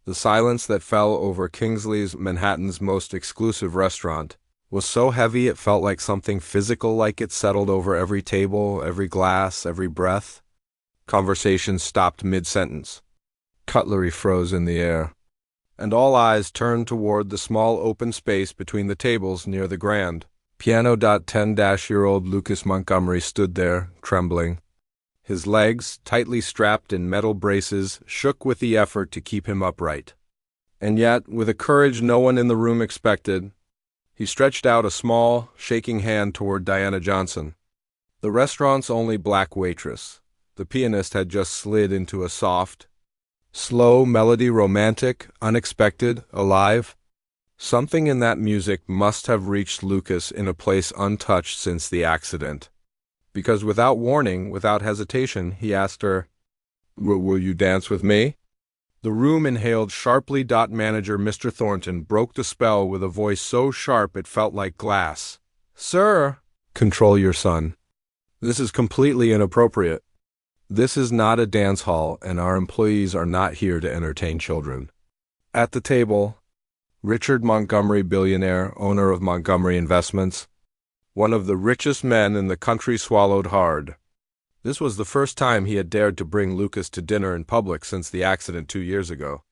The silence that fell over Kingsley's, Manhattan's most exclusive restaurant, was so heavy it felt like something physical, like it settled over every table, every glass, every breath. Conversation stopped mid-sentence. Cutlery froze in the air, and all eyes turned toward the small open space between the tables near the grand piano. 10-year-old Lucas Montgomery stood there, trembling. His legs, tightly strapped in metal braces, shook with the effort to keep him upright. And yet, with a courage no one in the room expected, he stretched out a small, shaking hand toward Diana Johnson, the restaurant's only black waitress. The pianist had just slid into a soft, slow melody, romantic, unexpected, alive. Something in that music must have reached Lucas in a place untouched since the accident, because without warning, without hesitation, he asked her, "Will you dance with me?" The room inhaled sharply. Manager Mr. Thornton broke the spell with a voice so sharp it felt like glass. "Sir!" "Control your son. This is completely inappropriate. This is not a dance hall, and our employees are not here to entertain children." At the table, Richard Montgomery, billionaire, owner of Montgomery Investments, one of the richest men in the country, swallowed hard. This was the first time he had dared to bring Lucas to dinner in public since the accident 2 years ago.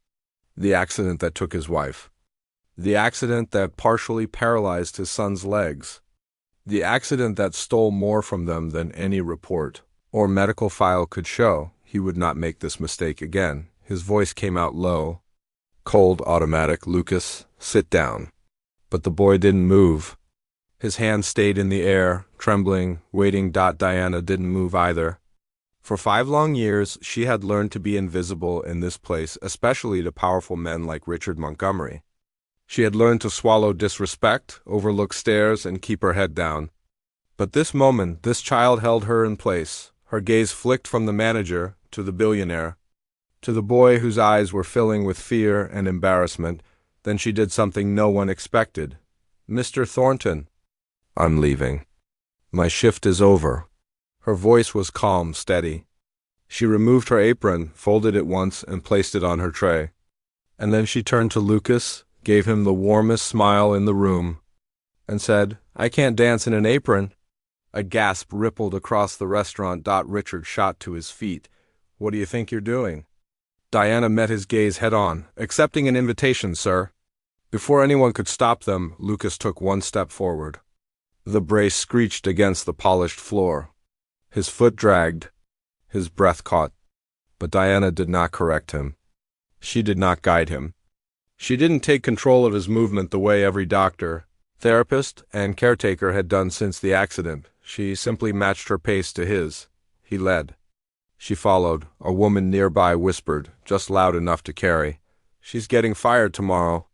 The accident that took his wife. The accident that partially paralyzed his son's legs. The accident that stole more from them than any report or medical file could show. He would not make this mistake again. His voice came out low, cold, automatic. "Lucas, sit down." But the boy didn't move. His hand stayed in the air, trembling, waiting. Diana didn't move either. For 5 long years, she had learned to be invisible in this place, especially to powerful men like Richard Montgomery. She had learned to swallow disrespect, overlook stares, and keep her head down. But this moment, this child held her in place. Her gaze flicked from the manager to the billionaire, to the boy whose eyes were filling with fear and embarrassment. Then she did something no one expected. "Mr. Thornton, I'm leaving. My shift is over." Her voice was calm, steady. She removed her apron, folded it once, and placed it on her tray. And then she turned to Lucas, gave him the warmest smile in the room, and said, "I can't dance in an apron." A gasp rippled across the restaurant. Richard shot to his feet. "What do you think you're doing?" Diana met his gaze head-on. "Accepting an invitation, sir." Before anyone could stop them, Lucas took one step forward. The brace screeched against the polished floor. His foot dragged. His breath caught. But Diana did not correct him. She did not guide him. She didn't take control of his movement the way every doctor, therapist, and caretaker had done since the accident. She simply matched her pace to his. He led. She followed. A woman nearby whispered, just loud enough to carry, "She's getting fired tomorrow."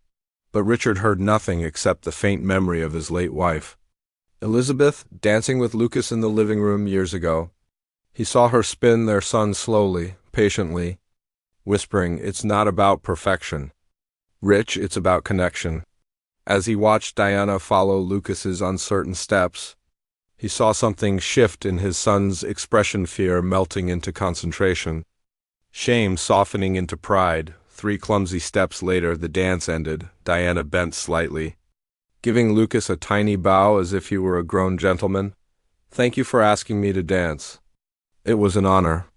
But Richard heard nothing except the faint memory of his late wife, Elizabeth, dancing with Lucas in the living room years ago. He saw her spin their son slowly, patiently, whispering, "It's not about perfection, Rich, it's about connection." As he watched Diana follow Lucas's uncertain steps, he saw something shift in his son's expression, fear melting into concentration, shame softening into pride. 3 clumsy steps later, the dance ended. Diana bent slightly, giving Lucas a tiny bow as if he were a grown gentleman. "Thank you for asking me to dance. It was an honor."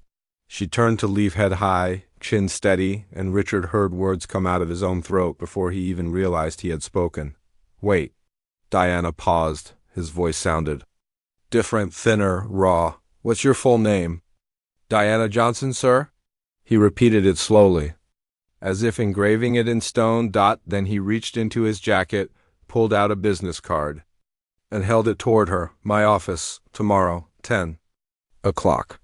She turned to leave, head high, chin steady, and Richard heard words come out of his own throat before he even realized he had spoken. "Wait." Diana paused. His voice sounded different, thinner, raw. "What's your full name?" "Diana Johnson, sir." He repeated it slowly, as if engraving it in stone. Then he reached into his jacket, pulled out a business card, and held it toward her. "My office, tomorrow, 10 o'clock.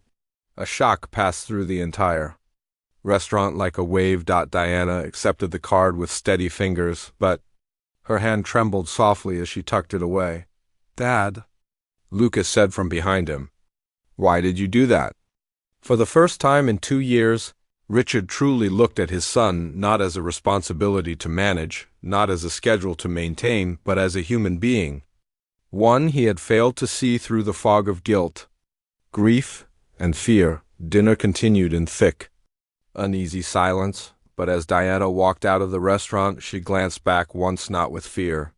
A shock passed through the entire restaurant like a wave. Diana accepted the card with steady fingers, but her hand trembled softly as she tucked it away. "Dad," Lucas said from behind him. "Why did you do that?" For the first time in 2 years, Richard truly looked at his son not as a responsibility to manage, not as a schedule to maintain, but as a human being. One he had failed to see through the fog of guilt, grief, and fear. Dinner continued in thick, uneasy silence. but as Diana walked out of the restaurant, she glanced back once, not with fear,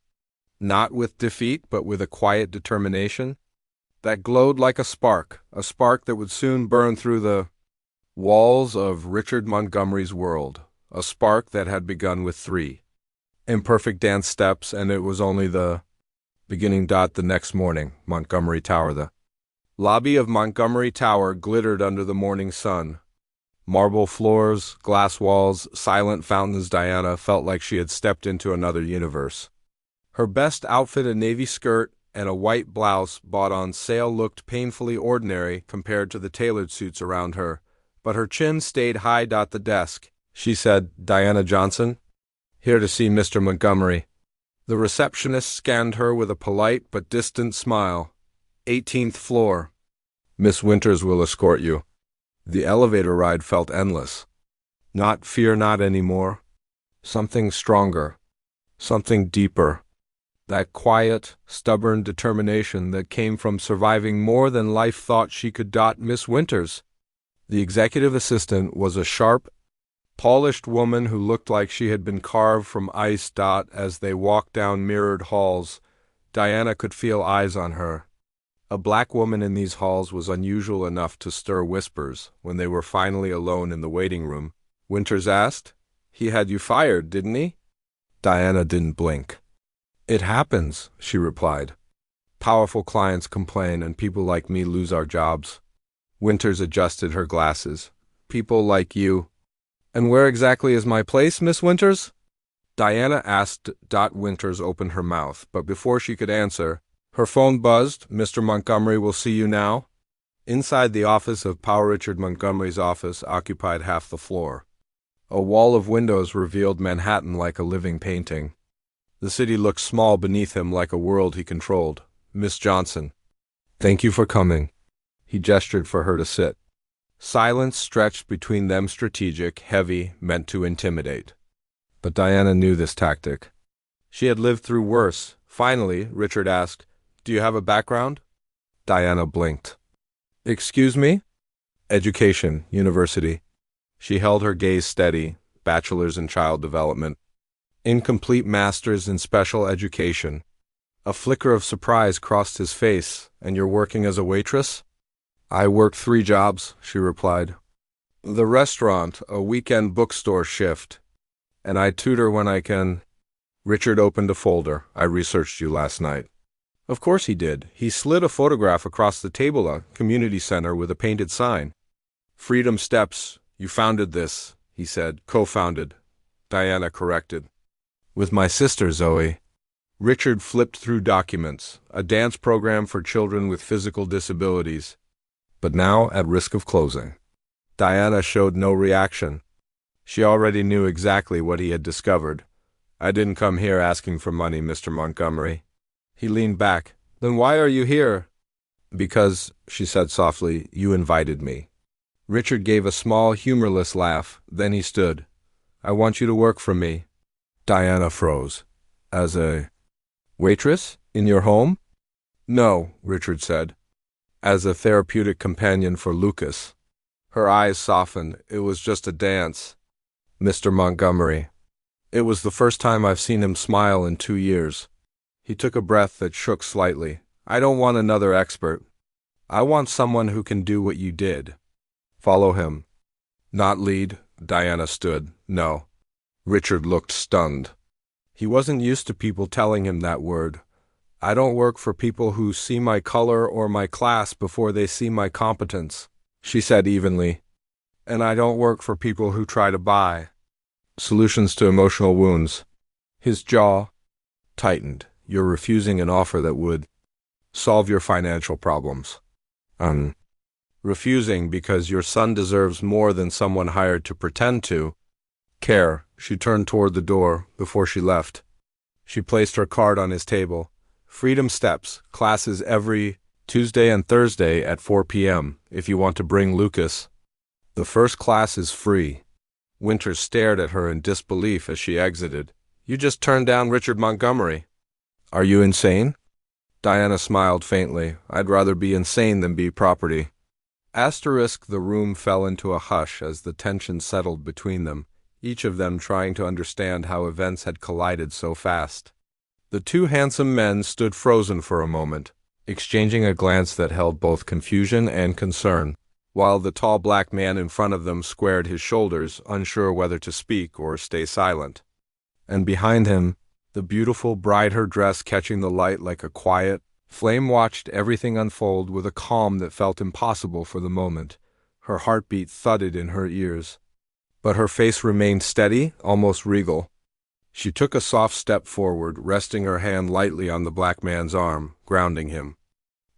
not with defeat, but with a quiet determination that glowed like a spark that would soon burn through the walls of Richard Montgomery's world, a spark that had begun with 3 imperfect dance steps, and it was only the beginning. The next morning, Montgomery Tower. The lobby of Montgomery Tower glittered under the morning sun. Marble floors, glass walls, silent fountains. Diana felt like she had stepped into another universe. Her best outfit, a navy skirt and a white blouse bought on sale, looked painfully ordinary compared to the tailored suits around her, but her chin stayed high. The desk, she said. Diana Johnson? Here to see Mr. Montgomery. The receptionist scanned her with a polite but distant smile. 18th floor. Miss Winters will escort you. The elevator ride felt endless. Not fear, not anymore. Something stronger. Something deeper. That quiet, stubborn determination that came from surviving more than life thought she could. Miss Winters. The executive assistant was a sharp, polished woman who looked like she had been carved from ice. As they walked down mirrored halls, Diana could feel eyes on her. A black woman in these halls was unusual enough to stir whispers. When they were finally alone in the waiting room, Winters asked, "He had you fired, didn't he?" Diana didn't blink. "It happens," she replied. "Powerful clients complain, and people like me lose our jobs." Winters adjusted her glasses. "People like you. And where exactly is my place, Miss Winters?" Diana asked. Winters opened her mouth, but before she could answer, her phone buzzed. "Mr. Montgomery will see you now." Inside the office of Power, Richard Montgomery's office occupied half the floor. A wall of windows revealed Manhattan like a living painting. The city looked small beneath him, like a world he controlled. "Miss Johnson, thank you for coming." He gestured for her to sit. Silence stretched between them, strategic, heavy, meant to intimidate. But Diana knew this tactic. She had lived through worse. Finally, Richard asked, "Do you have a background?" Diana blinked. "Excuse me?" "Education, university." She held her gaze steady. "Bachelor's in child development." "Incomplete master's in special education." A flicker of surprise crossed his face. "And you're working as a waitress?" "I work 3 jobs," she replied. "The restaurant, a weekend bookstore shift, and I tutor when I can." Richard opened a folder. "I researched you last night." Of course he did. He slid a photograph across the table, a community center with a painted sign. "Freedom Steps, you founded this," he said. "Co-founded," Diana corrected. "With my sister, Zoe." Richard flipped through documents. A dance program for children with physical disabilities. But now at risk of closing. Diana showed no reaction. She already knew exactly what he had discovered. "I didn't come here asking for money, Mr. Montgomery." He leaned back. "Then why are you here?" "Because," she said softly, "you invited me." Richard gave a small, humorless laugh. Then he stood. "I want you to work for me." Diana froze. "As a waitress? In your home?" "No," Richard said. "As a therapeutic companion for Lucas." Her eyes softened. "It was just a dance." "Mr. Montgomery." It was the first time I've seen him smile in 2 years. He took a breath that shook slightly. "I don't want another expert. I want someone who can do what you did." "Follow him." "Not lead." Diana stood. "No." Richard looked stunned. He wasn't used to people telling him that word. "I don't work for people who see my color or my class before they see my competence," she said evenly. "And I don't work for people who try to buy solutions to emotional wounds." His jaw tightened. "You're refusing an offer that would solve your financial problems." Refusing because your son deserves more than someone hired to pretend to care." She turned toward the door before she left. She placed her card on his table. "Freedom Steps, classes every Tuesday and Thursday at 4 p.m. if you want to bring Lucas. The first class is free." Winters stared at her in disbelief as she exited. "You just turned down Richard Montgomery." "Are you insane?" Diana smiled faintly. "I'd rather be insane than be property." The room fell into a hush as the tension settled between them. each of them trying to understand how events had collided so fast. The two handsome men stood frozen for a moment, exchanging a glance that held both confusion and concern, while the tall black man in front of them squared his shoulders, unsure whether to speak or stay silent. And behind him, the beautiful bride, her dress catching the light like a quiet flame, watched everything unfold with a calm that felt impossible for the moment. Her heartbeat thudded in her ears, but her face remained steady, almost regal. She took a soft step forward, resting her hand lightly on the black man's arm, grounding him.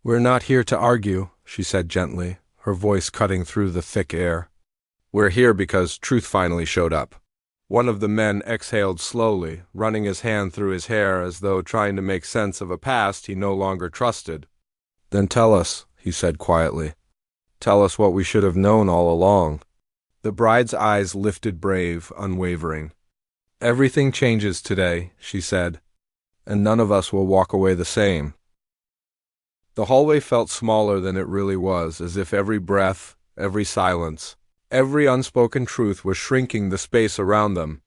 "We're not here to argue," she said gently, her voice cutting through the thick air. "We're here because truth finally showed up." One of the men exhaled slowly, running his hand through his hair as though trying to make sense of a past he no longer trusted. "Then tell us," he said quietly. "Tell us what we should have known all along." The bride's eyes lifted, brave, unwavering. "Everything changes today," she said, "and none of us will walk away the same." The hallway felt smaller than it really was, as if every breath, every silence, every unspoken truth was shrinking the space around them.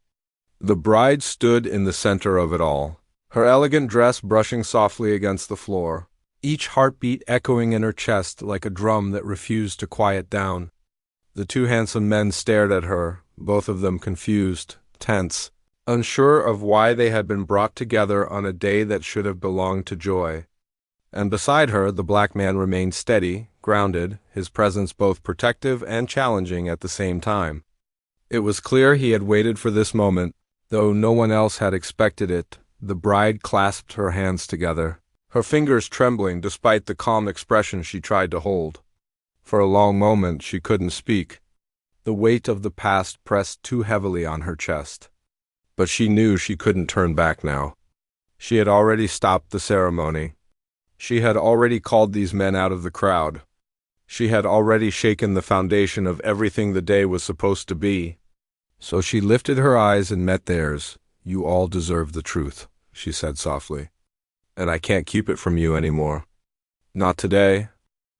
The bride stood in the center of it all, her elegant dress brushing softly against the floor, each heartbeat echoing in her chest like a drum that refused to quiet down. The two handsome men stared at her, both of them confused, tense, unsure of why they had been brought together on a day that should have belonged to joy. And beside her, the black man remained steady, grounded, his presence both protective and challenging at the same time. It was clear he had waited for this moment, though no one else had expected it. The bride clasped her hands together, her fingers trembling despite the calm expression she tried to hold. For a long moment she couldn't speak. The weight of the past pressed too heavily on her chest. But she knew she couldn't turn back now. She had already stopped the ceremony. She had already called these men out of the crowd. She had already shaken the foundation of everything the day was supposed to be. So she lifted her eyes and met theirs. "You all deserve the truth," she said softly. "And I can't keep it from you anymore. Not today."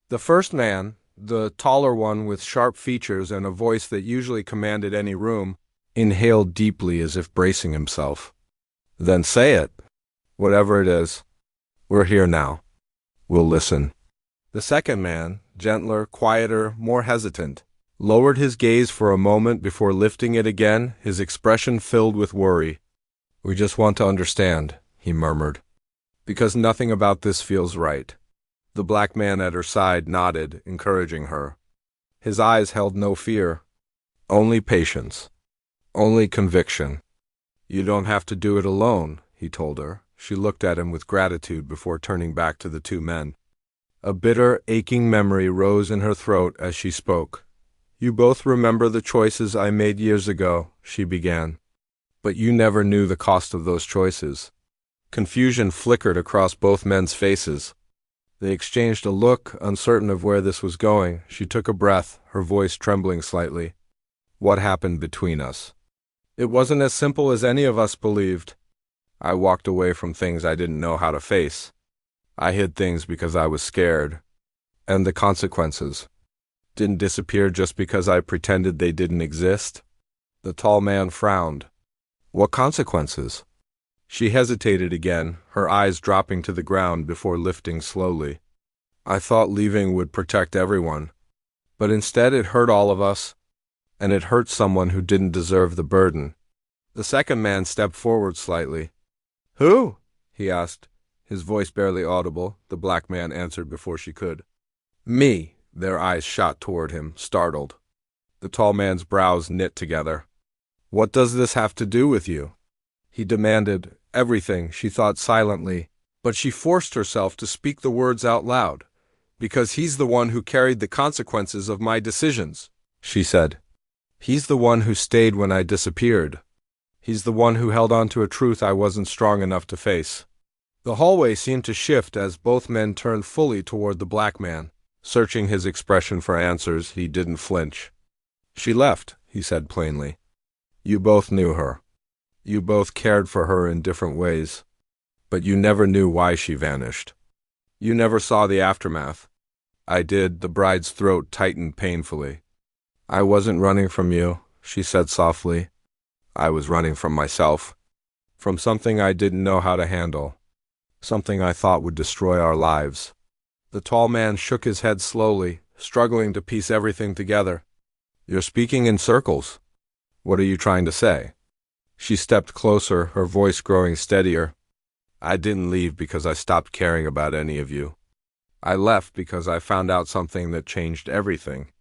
The first man, the taller one with sharp features and a voice that usually commanded any room, inhaled deeply as if bracing himself. "Then say it. Whatever it is. We're here now. We'll listen." The second man, gentler, quieter, more hesitant, lowered his gaze for a moment before lifting it again, his expression filled with worry. "We just want to understand," he murmured, "because nothing about this feels right." The black man at her side nodded, encouraging her. His eyes held no fear, only patience, only conviction. "You don't have to do it alone," he told her. She looked at him with gratitude before turning back to the two men. A bitter, aching memory rose in her throat as she spoke. "You both remember the choices I made years ago," she began. "But you never knew the cost of those choices." Confusion flickered across both men's faces. They exchanged a look, uncertain of where this was going. She took a breath, her voice trembling slightly. "What happened between us? It wasn't as simple as any of us believed. I walked away from things I didn't know how to face. I hid things because I was scared. And the consequences didn't disappear just because I pretended they didn't exist." The tall man frowned. "What consequences?" She hesitated again, her eyes dropping to the ground before lifting slowly. "I thought leaving would protect everyone. But instead it hurt all of us. And it hurt someone who didn't deserve the burden." The second man stepped forward slightly. "Who?" he asked, his voice barely audible. The black man answered before she could. "Me." Their eyes shot toward him, startled. The tall man's brows knit together. "What does this have to do with you?" he demanded. "Everything," she thought silently, but she forced herself to speak the words out loud. "Because he's the one who carried the consequences of my decisions," she said. "He's the one who stayed when I disappeared. He's the one who held on to a truth I wasn't strong enough to face." The hallway seemed to shift as both men turned fully toward the black man. Searching his expression for answers, he didn't flinch. "She left," he said plainly. "You both knew her. You both cared for her in different ways. But you never knew why she vanished. You never saw the aftermath. I did." The bride's throat tightened painfully. "I wasn't running from you," she said softly. I was running from myself, from something I didn't know how to handle, something I thought would destroy our lives. The tall man shook his head slowly, struggling to piece everything together. You're speaking in circles. What are you trying to say? She stepped closer, her voice growing steadier. I didn't leave because I stopped caring about any of you. I left because I found out something that changed everything.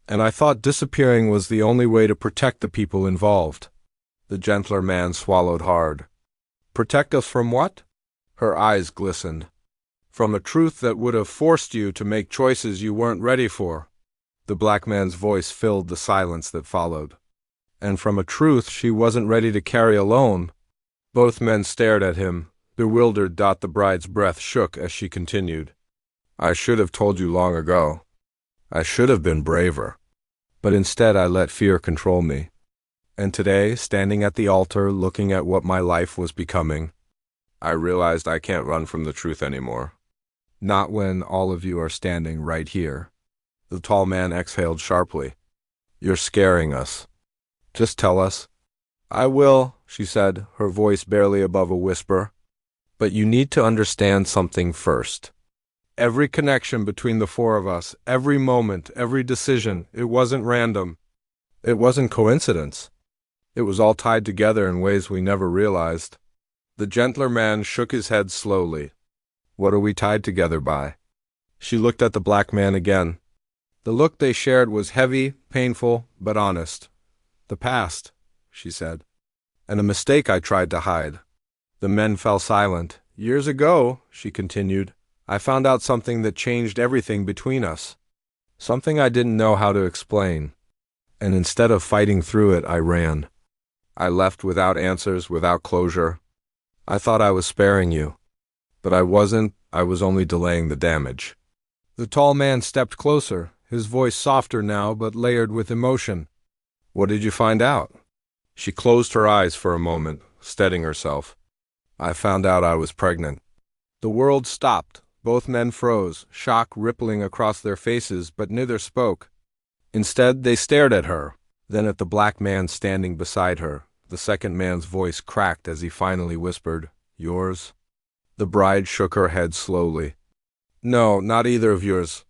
And I thought disappearing was the only way to protect the people involved. The gentler man swallowed hard. Protect us from what? Her eyes glistened. From a truth that would have forced you to make choices you weren't ready for. The black man's voice filled the silence that followed. And from a truth she wasn't ready to carry alone. Both men stared at him, bewildered. The bride's breath shook as she continued. I should have told you long ago. I should have been braver. But instead I let fear control me. And today, standing at the altar, looking at what my life was becoming, I realized I can't run from the truth anymore. Not when all of you are standing right here. The tall man exhaled sharply. You're scaring us. Just tell us. I will, she said, her voice barely above a whisper. But you need to understand something first. Every connection between the four of us, every moment, every decision, it wasn't random. It wasn't coincidence. It was all tied together in ways we never realized. The gentler man shook his head slowly. What are we tied together by? She looked at the black man again. The look they shared was heavy, painful, but honest. The past, she said, and a mistake I tried to hide. The men fell silent. Years ago, she continued, I found out something that changed everything between us. Something I didn't know how to explain. And instead of fighting through it, I ran. I left without answers, without closure. I thought I was sparing you. But I wasn't. I was only delaying the damage. The tall man stepped closer, his voice softer now but layered with emotion. What did you find out? She closed her eyes for a moment, steadying herself. I found out I was pregnant. The world stopped. Both men froze, shock rippling across their faces, but neither spoke. Instead, they stared at her, then at the black man standing beside her. The second man's voice cracked as he finally whispered, Yours? The bride shook her head slowly. No, not either of yours.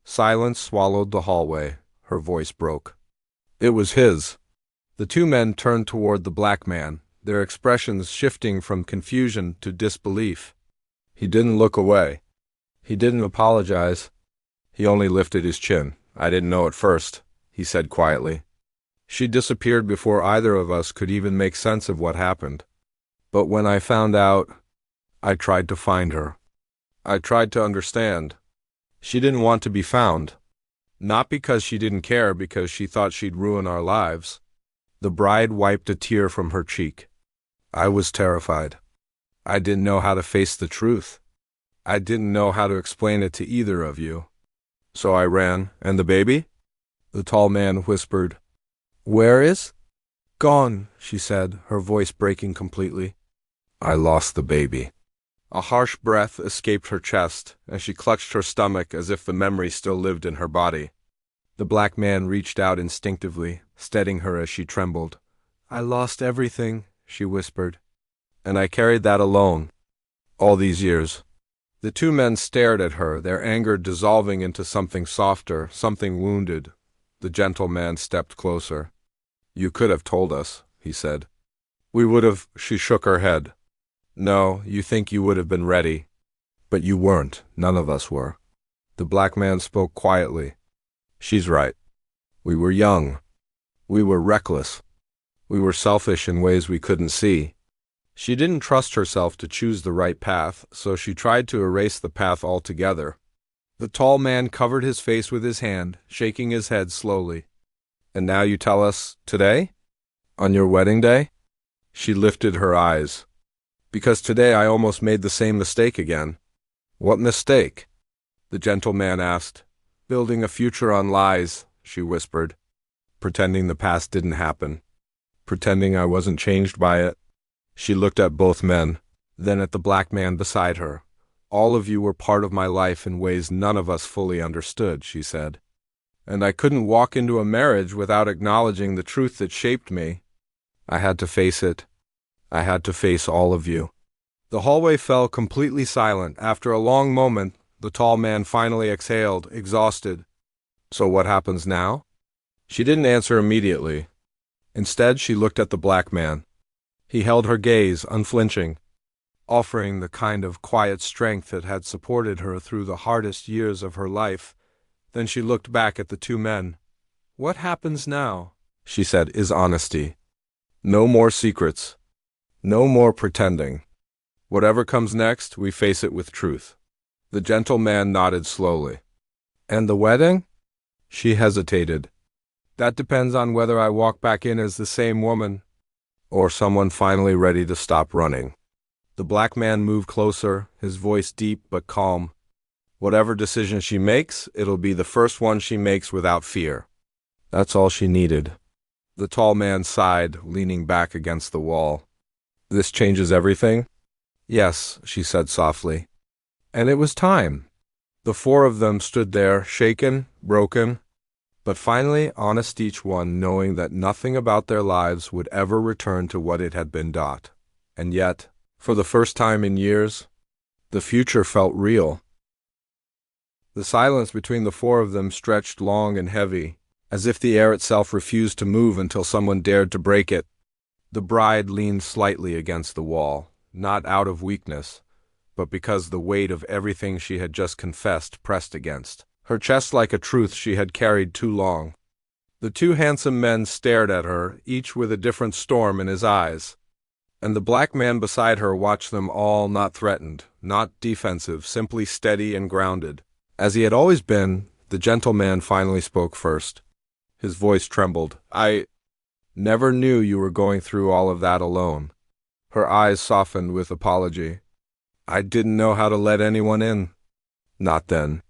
Silence swallowed the hallway. Her voice broke. It was his. The two men turned toward the black man, their expressions shifting from confusion to disbelief. He didn't look away. He didn't apologize. He only lifted his chin. I didn't know at first, he said quietly. She disappeared before either of us could even make sense of what happened. But when I found out, I tried to find her. I tried to understand. She didn't want to be found. Not because she didn't care, because she thought she'd ruin our lives. The bride wiped a tear from her cheek. I was terrified. I didn't know how to face the truth. I didn't know how to explain it to either of you. So I ran. And the baby? The tall man whispered. Where is? Gone, she said, her voice breaking completely. I lost the baby. A harsh breath escaped her chest, and she clutched her stomach as if the memory still lived in her body. The black man reached out instinctively, steadying her as she trembled. I lost everything, she whispered. And I carried that alone. All these years. The two men stared at her, their anger dissolving into something softer, something wounded. The gentle man stepped closer. You could have told us, he said. We would have. She shook her head. No, you think you would have been ready. But you weren't. None of us were. The black man spoke quietly. She's right. We were young. We were reckless. We were selfish in ways we couldn't see. She didn't trust herself to choose the right path, so she tried to erase the path altogether. The tall man covered his face with his hand, shaking his head slowly. And now you tell us, today? On your wedding day? She lifted her eyes. Because today I almost made the same mistake again. What mistake? The gentle man asked. Building a future on lies, she whispered. Pretending the past didn't happen. Pretending I wasn't changed by it. She looked at both men, then at the black man beside her. All of you were part of my life in ways none of us fully understood, she said. And I couldn't walk into a marriage without acknowledging the truth that shaped me. I had to face it. I had to face all of you. The hallway fell completely silent. After a long moment, the tall man finally exhaled, exhausted. So what happens now? She didn't answer immediately. Instead, she looked at the black man. He held her gaze, unflinching, offering the kind of quiet strength that had supported her through the hardest years of her life. Then she looked back at the two men. What happens now, she said, is honesty. No more secrets. No more pretending. Whatever comes next, we face it with truth. The gentle man nodded slowly. And the wedding? She hesitated. That depends on whether I walk back in as the same woman, or someone finally ready to stop running. The black man moved closer, his voice deep but calm. Whatever decision she makes, it'll be the first one she makes without fear. That's all she needed. The tall man sighed, leaning back against the wall. This changes everything? Yes, she said softly. And it was time. The four of them stood there, shaken, broken, but finally honest each one, knowing that nothing about their lives would ever return to what it had been. And yet, for the first time in years, the future felt real. The silence between the four of them stretched long and heavy, as if the air itself refused to move until someone dared to break it. The bride leaned slightly against the wall, not out of weakness, but because the weight of everything she had just confessed pressed against her chest like a truth she had carried too long. The two handsome men stared at her, each with a different storm in his eyes. And the black man beside her watched them all, not threatened, not defensive, simply steady and grounded. As he had always been, the gentleman finally spoke first. His voice trembled. I never knew you were going through all of that alone. Her eyes softened with apology. I didn't know how to let anyone in. Not then.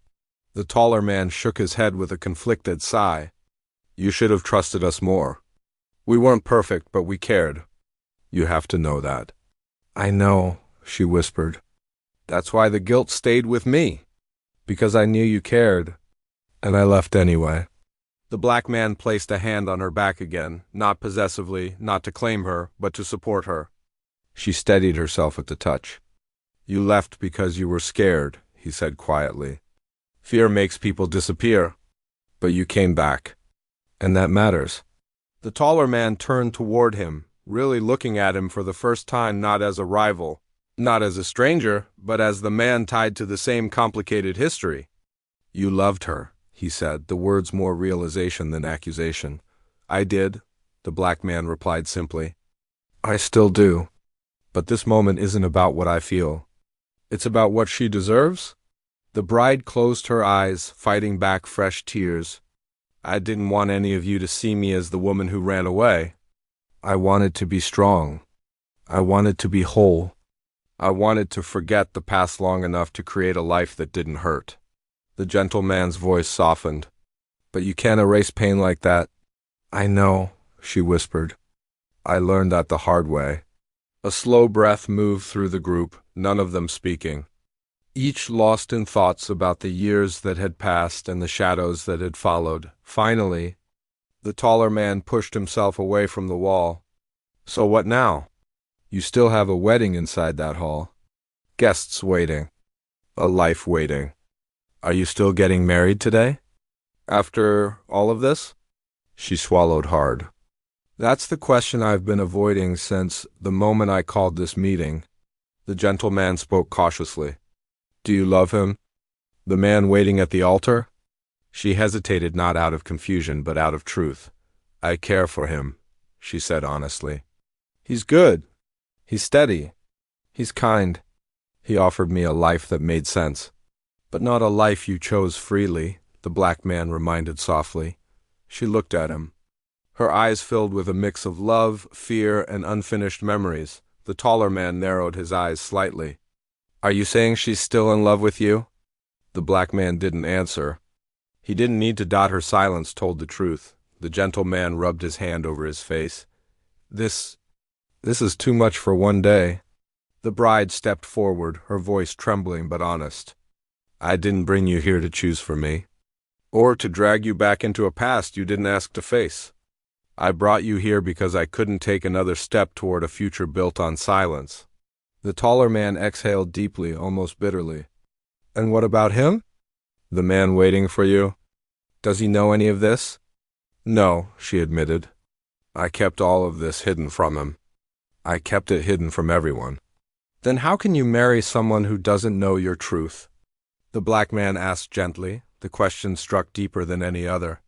The taller man shook his head with a conflicted sigh. You should have trusted us more. We weren't perfect, but we cared. You have to know that. I know, she whispered. That's why the guilt stayed with me. Because I knew you cared. And I left anyway. The black man placed a hand on her back again, not possessively, not to claim her, but to support her. She steadied herself at the touch. You left because you were scared, he said quietly. Fear makes people disappear. But you came back. And that matters. The taller man turned toward him, really looking at him for the first time, not as a rival, not as a stranger, but as the man tied to the same complicated history. You loved her, he said, the words more realization than accusation. I did, the black man replied simply. I still do. But this moment isn't about what I feel. It's about what she deserves. The bride closed her eyes, fighting back fresh tears. I didn't want any of you to see me as the woman who ran away. I wanted to be strong. I wanted to be whole. I wanted to forget the past long enough to create a life that didn't hurt. The gentleman's voice softened. But you can't erase pain like that. I know, she whispered. I learned that the hard way. A slow breath moved through the group, none of them speaking. Each lost in thoughts about the years that had passed and the shadows that had followed. Finally, the taller man pushed himself away from the wall. So what now? You still have a wedding inside that hall. Guests waiting. A life waiting. Are you still getting married today? After all of this? She swallowed hard. That's the question I've been avoiding since the moment I called this meeting. The gentleman spoke cautiously. Do you love him? The man waiting at the altar? She hesitated, not out of confusion, but out of truth. I care for him, she said honestly. He's good. He's steady. He's kind. He offered me a life that made sense. But not a life you chose freely, the black man reminded softly. She looked at him. Her eyes filled with a mix of love, fear, and unfinished memories. The taller man narrowed his eyes slightly. Are you saying she's still in love with you? The black man didn't answer. He didn't need to dot her silence, told the truth. The gentleman rubbed his hand over his face. This is too much for one day. The bride stepped forward, her voice trembling but honest. I didn't bring you here to choose for me, or to drag you back into a past you didn't ask to face. I brought you here because I couldn't take another step toward a future built on silence. The taller man exhaled deeply, almost bitterly. And what about him? The man waiting for you? Does he know any of this? No, she admitted. I kept all of this hidden from him. I kept it hidden from everyone. Then how can you marry someone who doesn't know your truth? The black man asked gently. The question struck deeper than any other.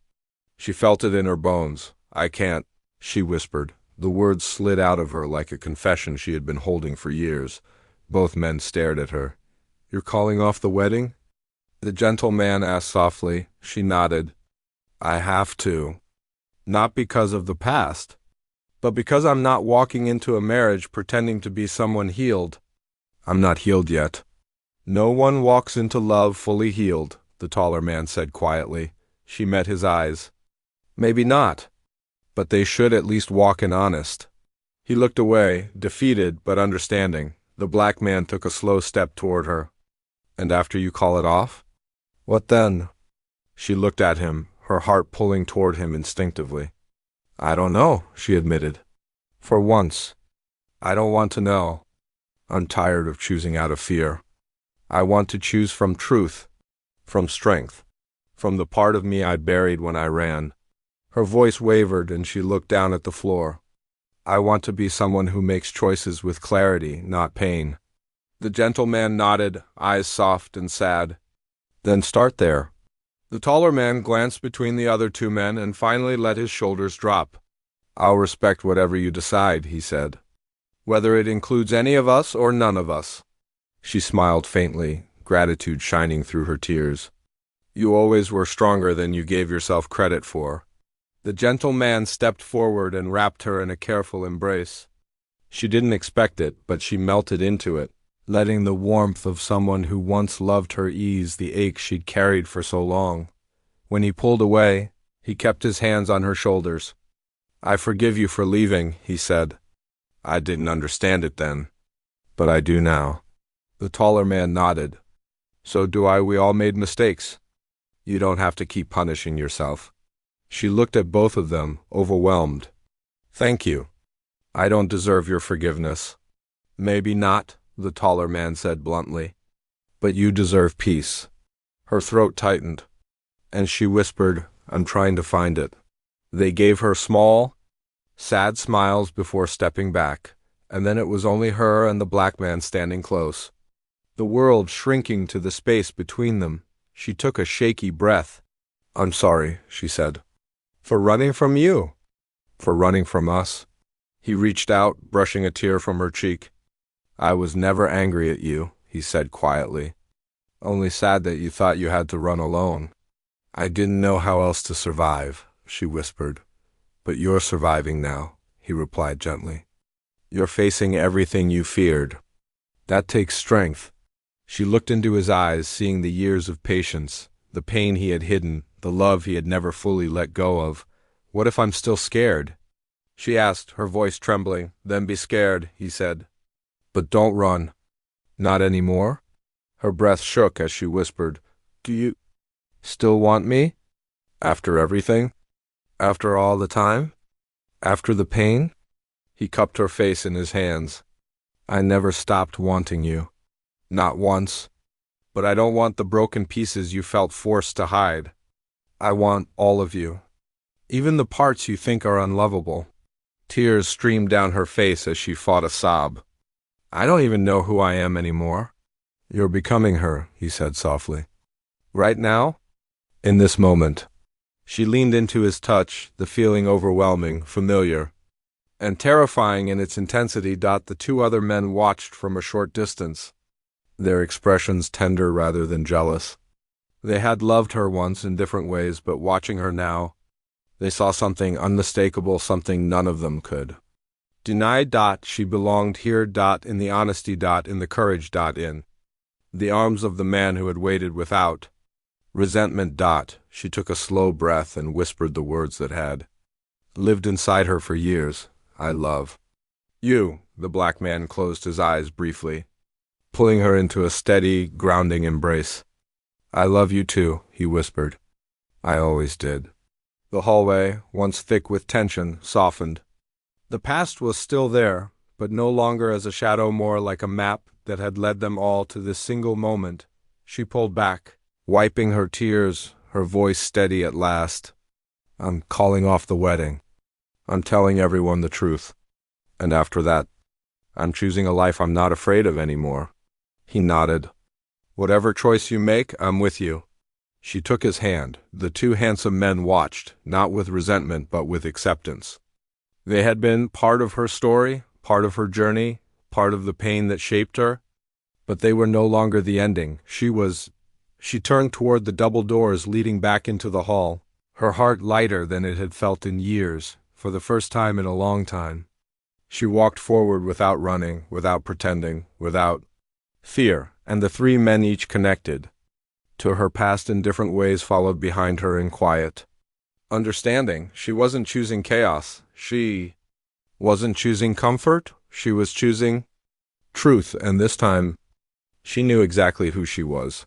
She felt it in her bones. I can't, she whispered. The words slid out of her like a confession she had been holding for years. Both men stared at her. You're calling off the wedding? The gentle man asked softly. She nodded. I have to. Not because of the past, but because I'm not walking into a marriage pretending to be someone healed. I'm not healed yet. No one walks into love fully healed, the taller man said quietly. She met his eyes. Maybe not, but they should at least walk in honest. He looked away, defeated but understanding. The black man took a slow step toward her. And after you call it off? What then? She looked at him, her heart pulling toward him instinctively. I don't know, she admitted. For once. I don't want to know. I'm tired of choosing out of fear. I want to choose from truth, from strength, from the part of me I buried when I ran. Her voice wavered and she looked down at the floor. I want to be someone who makes choices with clarity, not pain. The gentle man nodded, eyes soft and sad. Then start there. The taller man glanced between the other two men and finally let his shoulders drop. I'll respect whatever you decide, he said. Whether it includes any of us or none of us. She smiled faintly, gratitude shining through her tears. You always were stronger than you gave yourself credit for. The gentle man stepped forward and wrapped her in a careful embrace. She didn't expect it, but she melted into it, letting the warmth of someone who once loved her ease the ache she'd carried for so long. When he pulled away, he kept his hands on her shoulders. I forgive you for leaving, he said. I didn't understand it then, but I do now. The taller man nodded. So do I. We all made mistakes. You don't have to keep punishing yourself. She looked at both of them, overwhelmed. Thank you. I don't deserve your forgiveness. Maybe not, the taller man said bluntly. But you deserve peace. Her throat tightened, and she whispered, I'm trying to find it. They gave her small, sad smiles before stepping back, and then it was only her and the black man standing close. The world shrinking to the space between them. She took a shaky breath. I'm sorry, she said. For running from you. For running from us. He reached out, brushing a tear from her cheek. I was never angry at you, he said quietly. Only sad that you thought you had to run alone. I didn't know how else to survive, she whispered. But you're surviving now, he replied gently. You're facing everything you feared. That takes strength. She looked into his eyes, seeing the years of patience, the pain he had hidden, the love he had never fully let go of. What if I'm still scared? She asked, her voice trembling. Then be scared, he said. But don't run. Not anymore? Her breath shook as she whispered, Do you still want me? After everything? After all the time? After the pain? He cupped her face in his hands. I never stopped wanting you. Not once. But I don't want the broken pieces you felt forced to hide. I want all of you. Even the parts you think are unlovable. Tears streamed down her face as she fought a sob. I don't even know who I am anymore. You're becoming her, he said softly. Right now? In this moment. She leaned into his touch, the feeling overwhelming, familiar, and terrifying in its intensity. The two other men watched from a short distance, their expressions tender rather than jealous. They had loved her once in different ways, but watching her now, they saw something unmistakable, something none of them could deny. She belonged here. In the honesty. In the courage. In the arms of the man who had waited without resentment. She took a slow breath and whispered the words that had lived inside her for years. I love you. The black man closed his eyes briefly, pulling her into a steady, grounding embrace. I love you too, he whispered. I always did. The hallway, once thick with tension, softened. The past was still there, but no longer as a shadow, more like a map that had led them all to this single moment. She pulled back, wiping her tears, her voice steady at last. "I'm calling off the wedding. I'm telling everyone the truth. And after that, I'm choosing a life I'm not afraid of anymore." He nodded. "Whatever choice you make, I'm with you." She took his hand. The two handsome men watched, not with resentment but with acceptance. They had been part of her story, part of her journey, part of the pain that shaped her, but they were no longer the ending. She turned toward the double doors leading back into the hall, her heart lighter than it had felt in years, for the first time in a long time. She walked forward without running, without pretending, without fear, and the three men, each connected to her past in different ways, followed behind her in quiet understanding. She wasn't choosing chaos. She wasn't choosing comfort. She was choosing truth, and this time she knew exactly who she was.